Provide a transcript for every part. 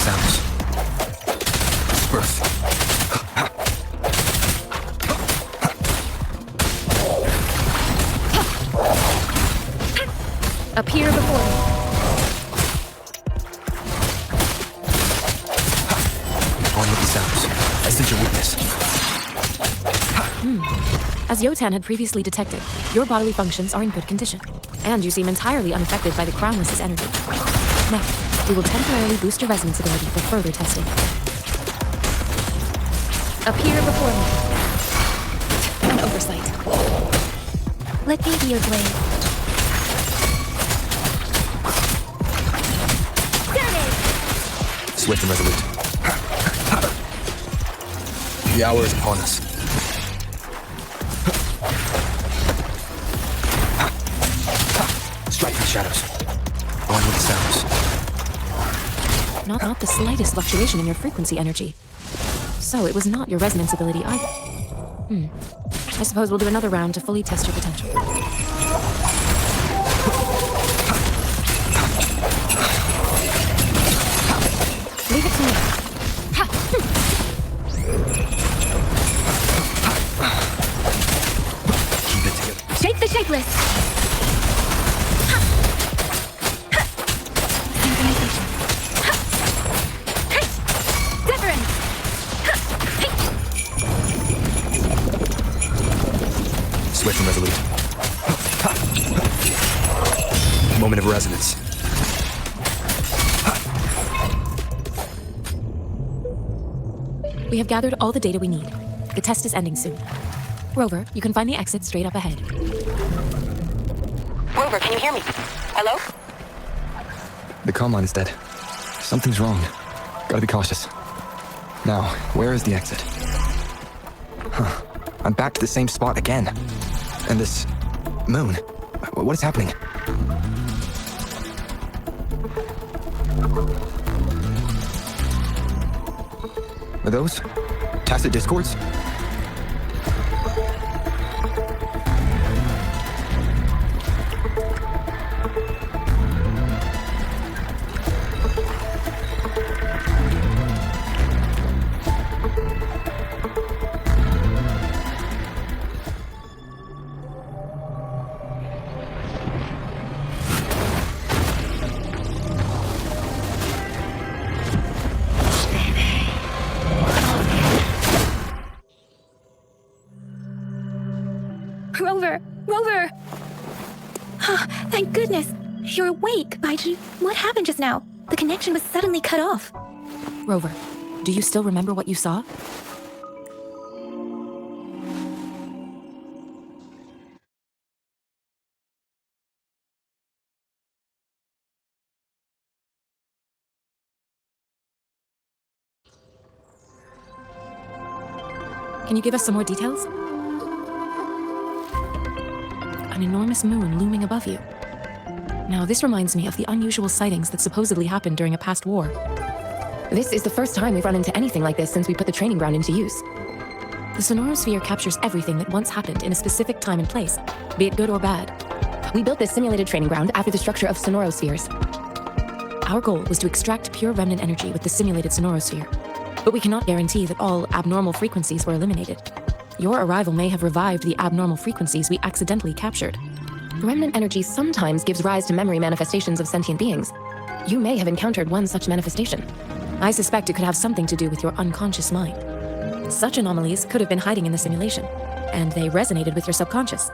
sounds. Birth. Appear before me. On with the sounds. I sense your weakness. As Yotan had previously detected, your bodily functions are in good condition, and you seem entirely unaffected by the Crownless's energy. Now, we will temporarily boost your resonance ability for further testing. Appear before me. An oversight. Let me be your blade. Swift and resolute. The hour is upon us. Strike the shadows. On with the sounds. Not the slightest fluctuation in your frequency energy. So it was not your resonance ability either. I suppose we'll do another round to fully test your potential. Leave it to me. Keep it together. Shape the shapeless! Synchronization. Deference! Swift and resolute. Moment of resonance. We have gathered all the data we need. The test is ending soon. Rover, you can find the exit straight up ahead. Rover, can you hear me? Hello? The comm line is dead. Something's wrong. Gotta be cautious. Now, where is the exit? I'm back to the same spot again. And this moon. What is happening? Are those tacit discords? Rover! Thank goodness! You're awake, Baiju. What happened just now? The connection was suddenly cut off. Rover, do you still remember what you saw? Can you give us some more details? An enormous moon looming above you. Now, this reminds me of the unusual sightings that supposedly happened during a past war. This is the first time we've run into anything like this since we put the training ground into use. The sonorosphere captures everything that once happened in a specific time and place, be it good or bad. We built this simulated training ground after the structure of sonorospheres. Our goal was to extract pure remnant energy with the simulated sonorosphere, but we cannot guarantee that all abnormal frequencies were eliminated. Your arrival may have revived the abnormal frequencies we accidentally captured. Remnant energy sometimes gives rise to memory manifestations of sentient beings. You may have encountered one such manifestation. I suspect it could have something to do with your unconscious mind. Such anomalies could have been hiding in the simulation, and they resonated with your subconscious.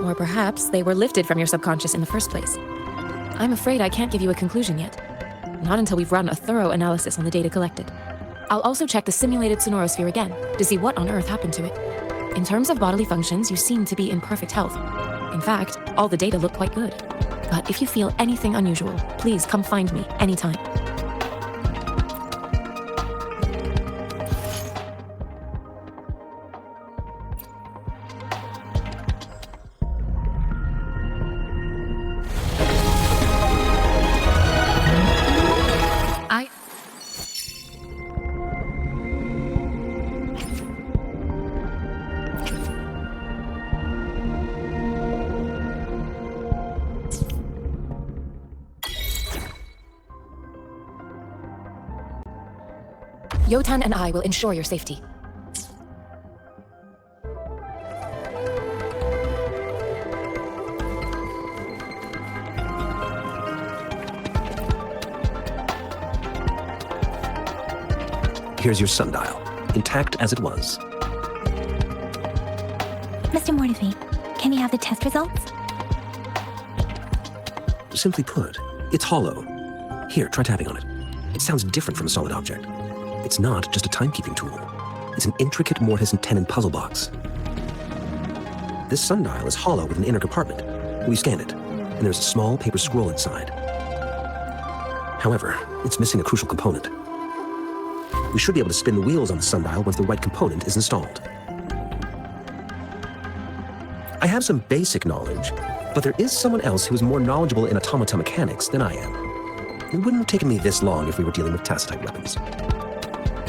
Or perhaps they were lifted from your subconscious in the first place. I'm afraid I can't give you a conclusion yet. Not until we've run a thorough analysis on the data collected. I'll also check the simulated sonorosphere again to see what on earth happened to it. In terms of bodily functions, you seem to be in perfect health. In fact, all the data look quite good. But if you feel anything unusual, please come find me anytime. Yotan and I will ensure your safety. Here's your sundial, intact as it was. Mr. Mortefi, can we have the test results? Simply put, it's hollow. Here, try tapping on it. It sounds different from a solid object. It's not just a timekeeping tool. It's an intricate mortise and tenon puzzle box. This sundial is hollow with an inner compartment. We scanned it, and there's a small paper scroll inside. However, it's missing a crucial component. We should be able to spin the wheels on the sundial once the right component is installed. I have some basic knowledge, but there is someone else who is more knowledgeable in automata mechanics than I am. It wouldn't have taken me this long if we were dealing with Tacitite weapons.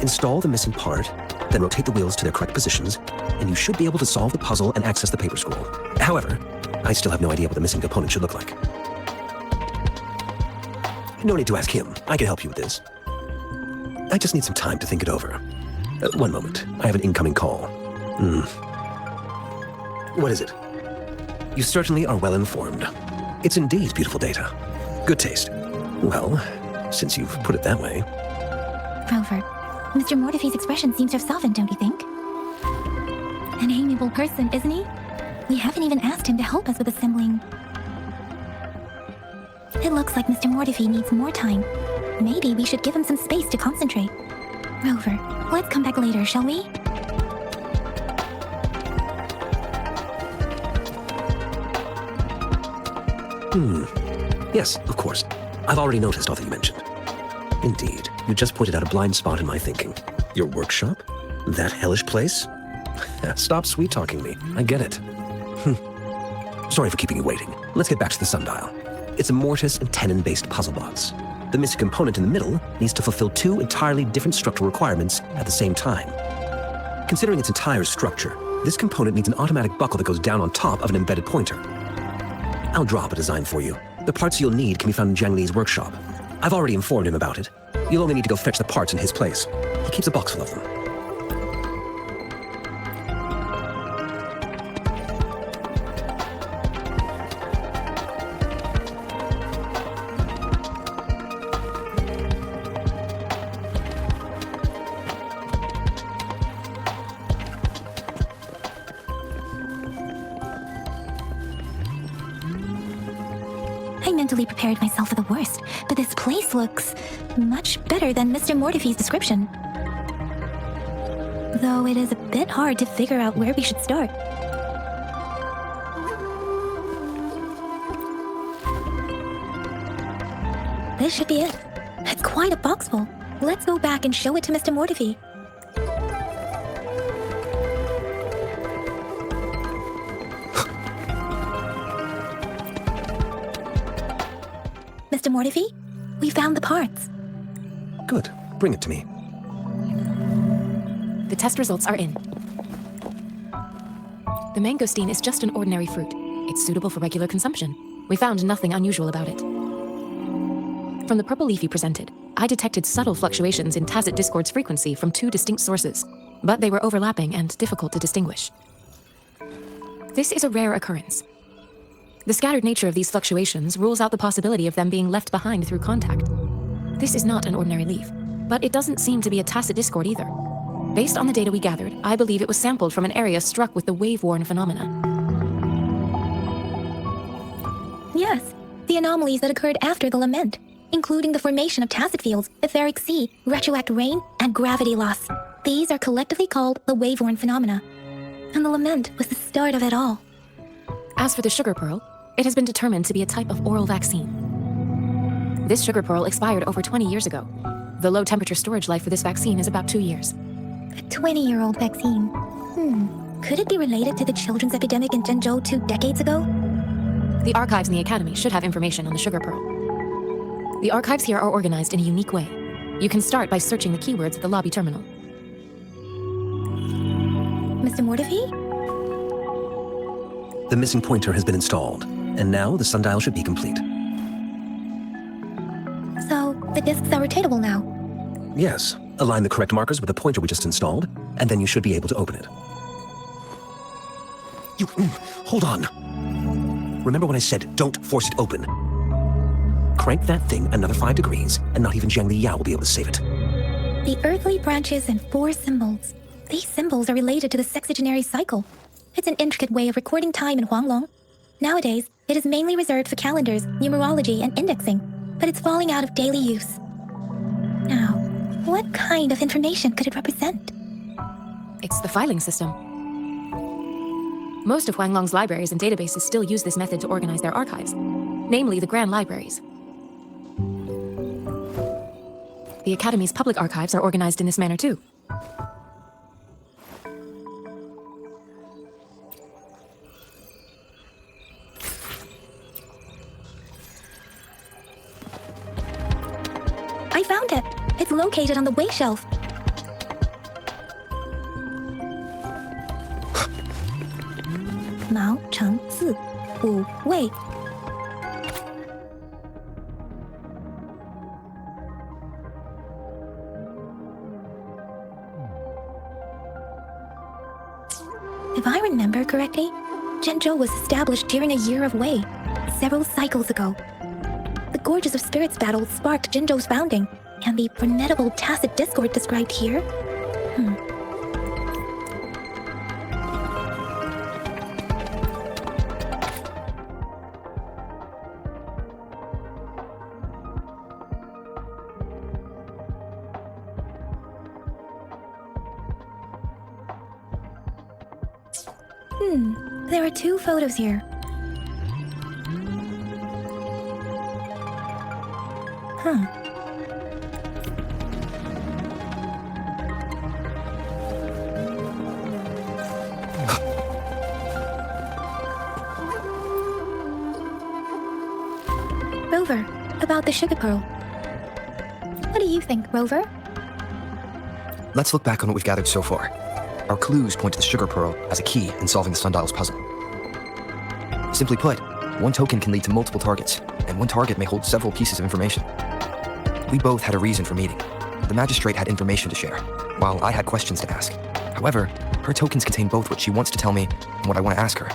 Install the missing part, then rotate the wheels to their correct positions, and you should be able to solve the puzzle and access the paper scroll. However, I still have no idea what the missing component should look like. No need to ask him. I can help you with this. I just need some time to think it over. One moment. I have an incoming call. What is it? You certainly are well informed. It's indeed beautiful data. Good taste. Well, since you've put it that way. Rover, Mr. Mortefi's expression seems to have softened, don't you think? An amiable person, isn't he? We haven't even asked him to help us with assembling. It looks like Mr. Mortefi needs more time. Maybe we should give him some space to concentrate. Rover, let's come back later, shall we? Yes, of course. I've already noticed all that you mentioned. Indeed, you just pointed out a blind spot in my thinking. Your workshop? That hellish place? Stop sweet-talking me. I get it. Sorry for keeping you waiting. Let's get back to the sundial. It's a mortise and tenon-based puzzle box. The missing component in the middle needs to fulfill two entirely different structural requirements at the same time. Considering its entire structure, this component needs an automatic buckle that goes down on top of an embedded pointer. I'll draw up a design for you. The parts you'll need can be found in Jiang Li's workshop. I've already informed him about it. You'll only need to go fetch the parts in his place. He keeps a box full of them. I mentally prepared myself for the worst, but this place looks much better than Mr. Mortefi's description. Though it is a bit hard to figure out where we should start. This should be it. It's quite a box full. Let's go back and show it to Mr. Mortefi. Mr. Mortefi, we found the parts. Good. Bring it to me. The test results are in. The mangosteen is just an ordinary fruit. It's suitable for regular consumption. We found nothing unusual about it. From the purple leaf you presented, I detected subtle fluctuations in tacit discord's frequency from two distinct sources, but they were overlapping and difficult to distinguish. This is a rare occurrence. The scattered nature of these fluctuations rules out the possibility of them being left behind through contact. This is not an ordinary leaf, but it doesn't seem to be a tacit discord either. Based on the data we gathered, I believe it was sampled from an area struck with the wave-worn phenomena. Yes, the anomalies that occurred after the Lament, including the formation of tacit fields, etheric sea, retroact rain, and gravity loss. These are collectively called the wave-worn phenomena. And the Lament was the start of it all. As for the sugar pearl, it has been determined to be a type of oral vaccine. This sugar pearl expired over 20 years ago. The low-temperature storage life for this vaccine is about 2 years. A 20-year-old vaccine. Could it be related to the children's epidemic in Zhengzhou 2 decades ago? The archives in the Academy should have information on the sugar pearl. The archives here are organized in a unique way. You can start by searching the keywords at the lobby terminal. Mr. Mortefi? The missing pointer has been installed, and now the sundial should be complete. So, the discs are rotatable now. Yes, Align the correct markers with the pointer we just installed, and then you should be able to open it. Hold on. Remember when I said don't force it open? Crank that thing another 5 degrees, and not even Jiang Li Yao will be able to save it. The earthly branches and 4 symbols. These symbols are related to the sexagenary cycle. It's an intricate way of recording time in Huanglong. Nowadays, it is mainly reserved for calendars, numerology, and indexing, but it's falling out of daily use. Now, what kind of information could it represent? It's the filing system. Most of Huanglong's libraries and databases still use this method to organize their archives, namely the Grand Libraries. The Academy's public archives are organized in this manner too. I found it! It's located on the way shelf. Mao Cheng Zi, Wu Wei. If I remember correctly, Zhenzhou was established during a year of Wei, several cycles ago. The Gorges of Spirits battle sparked Zhenzhou's founding, and the formidable tacit discord described here? There are 2 photos here. Rover, about the sugar pearl. What do you think, Rover? Let's look back on what we've gathered so far. Our clues point to the sugar pearl as a key in solving the sundial's puzzle. Simply put, one token can lead to multiple targets, and one target may hold several pieces of information. We both had a reason for meeting. The magistrate had information to share, while I had questions to ask. However, her tokens contain both what she wants to tell me and what I want to ask her,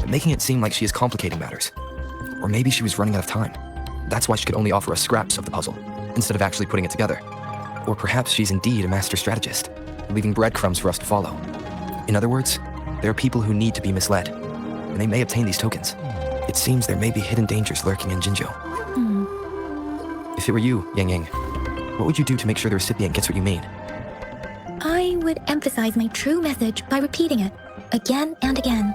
making it seem like she is complicating matters. Or maybe she was running out of time. That's why she could only offer us scraps of the puzzle, instead of actually putting it together. Or perhaps she's indeed a master strategist, leaving breadcrumbs for us to follow. In other words, there are people who need to be misled, and they may obtain these tokens. It seems there may be hidden dangers lurking in Jinzhou. If it were you, Yang Ying, what would you do to make sure the recipient gets what you mean? I would emphasize my true message by repeating it, again and again.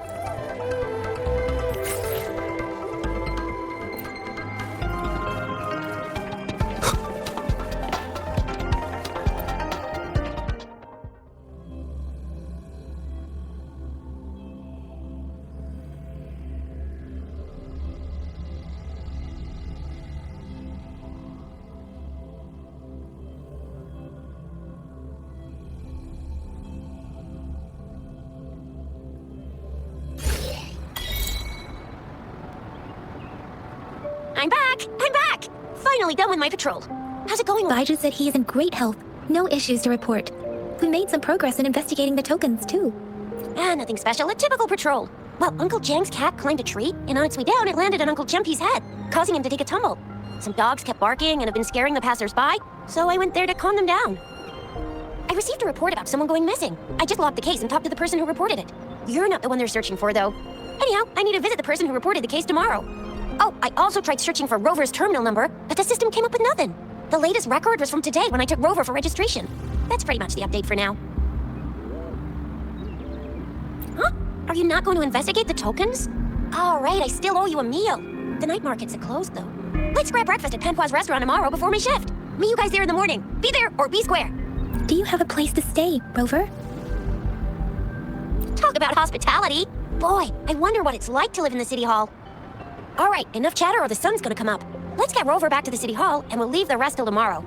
I'm back! I'm back! Finally done with my patrol. How's it going? Baiju said he is in great health. No issues to report. We made some progress in investigating the tokens, too. Nothing special. A typical patrol. Well, Uncle Jiang's cat climbed a tree, and on its way down, it landed on Uncle Jumpy's head, causing him to take a tumble. Some dogs kept barking and have been scaring the passers-by, so I went there to calm them down. I received a report about someone going missing. I just logged the case and talked to the person who reported it. You're not the one they're searching for, though. Anyhow, I need to visit the person who reported the case tomorrow. Oh, I also tried searching for Rover's terminal number, but the system came up with nothing. The latest record was from today when I took Rover for registration. That's pretty much the update for now. Huh? Are you not going to investigate the tokens? All right, I still owe you a meal. The night markets are closed, though. Let's grab breakfast at Panhua's restaurant tomorrow before my shift. Meet you guys there in the morning. Be there or be square. Do you have a place to stay, Rover? Talk about hospitality. Boy, I wonder what it's like to live in the city hall. All right, enough chatter or the sun's gonna come up. Let's get Rover back to the city hall and we'll leave the rest till tomorrow.